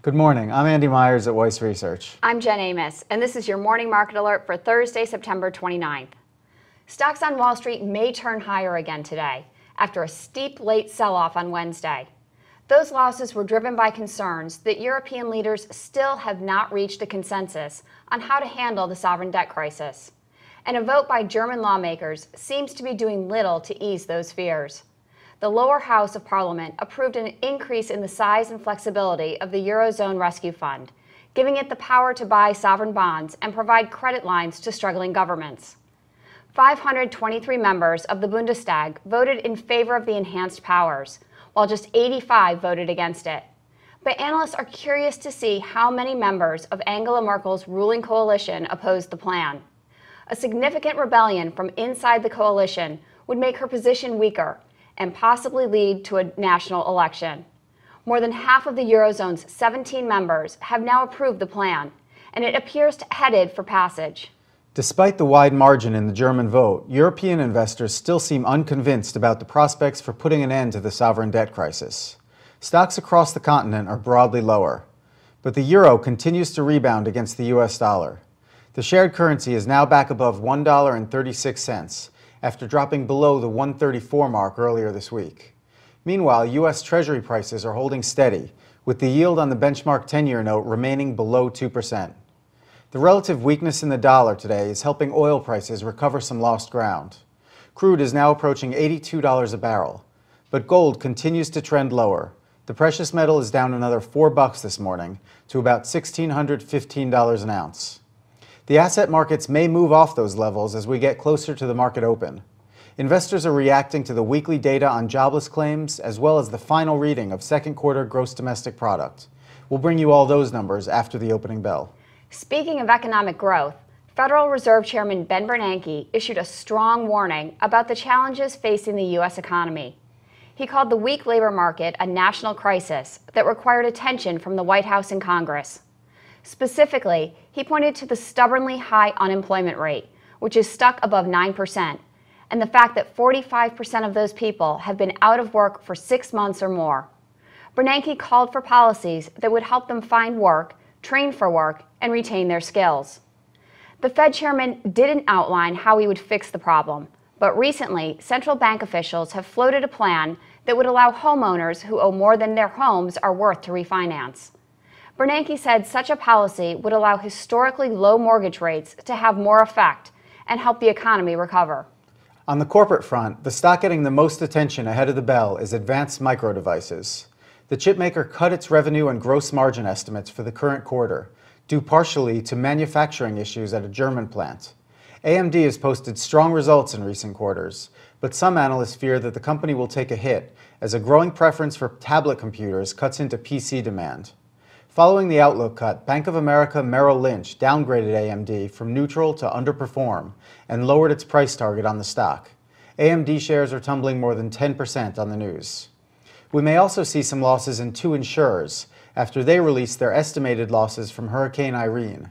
Good morning. I'm Andy Myers at Weiss Research. I'm Jen Amos, and this is your morning market alert for Thursday, September 29th. Stocks on Wall Street may turn higher again today after a steep late sell-off on Wednesday. Those losses were driven by concerns that European leaders still have not reached a consensus on how to handle the sovereign debt crisis. And a vote by German lawmakers seems to be doing little to ease those fears. The lower house of Parliament approved an increase in the size and flexibility of the Eurozone Rescue Fund, giving it the power to buy sovereign bonds and provide credit lines to struggling governments. 523 members of the Bundestag voted in favor of the enhanced powers, while just 85 voted against it. But analysts are curious to see how many members of Angela Merkel's ruling coalition opposed the plan. A significant rebellion from inside the coalition would make her position weaker and possibly lead to a national election. More than half of the Eurozone's 17 members have now approved the plan, and it appears headed for passage. Despite the wide margin in the German vote, European investors still seem unconvinced about the prospects for putting an end to the sovereign debt crisis. Stocks across the continent are broadly lower, but the euro continues to rebound against the US dollar. The shared currency is now back above $1.36, after dropping below the 134 mark earlier this week. Meanwhile, U.S. Treasury prices are holding steady, with the yield on the benchmark 10-year note remaining below 2%. The relative weakness in the dollar today is helping oil prices recover some lost ground. Crude is now approaching $82 a barrel, but gold continues to trend lower. The precious metal is down another $4 this morning to about $1,615 an ounce. The asset markets may move off those levels as we get closer to the market open. Investors are reacting to the weekly data on jobless claims as well as the final reading of second quarter gross domestic product. We'll bring you all those numbers after the opening bell. Speaking of economic growth, Federal Reserve Chairman Ben Bernanke issued a strong warning about the challenges facing the U.S. economy. He called the weak labor market a national crisis that required attention from the White House and Congress. Specifically, he pointed to the stubbornly high unemployment rate, which is stuck above 9%, and the fact that 45% of those people have been out of work for 6 months or more. Bernanke called for policies that would help them find work, train for work, and retain their skills. The Fed chairman didn't outline how he would fix the problem, but recently, central bank officials have floated a plan that would allow homeowners who owe more than their homes are worth to refinance. Bernanke said such a policy would allow historically low mortgage rates to have more effect and help the economy recover. On the corporate front, the stock getting the most attention ahead of the bell is Advanced Micro Devices. The chipmaker cut its revenue and gross margin estimates for the current quarter, due partially to manufacturing issues at a German plant. AMD has posted strong results in recent quarters, but some analysts fear that the company will take a hit as a growing preference for tablet computers cuts into PC demand. Following the outlook cut, Bank of America Merrill Lynch downgraded AMD from neutral to underperform and lowered its price target on the stock. AMD shares are tumbling more than 10% on the news. We may also see some losses in two insurers after they released their estimated losses from Hurricane Irene.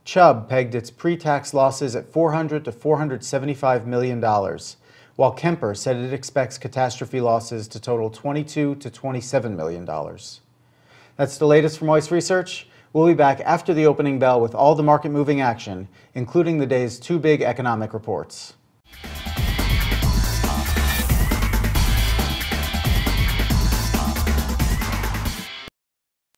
Chubb pegged its pre-tax losses at $400 to $475 million, while Kemper said it expects catastrophe losses to total $22 to $27 million. That's the latest from Weiss Research. We'll be back after the opening bell with all the market-moving action, including the day's two big economic reports.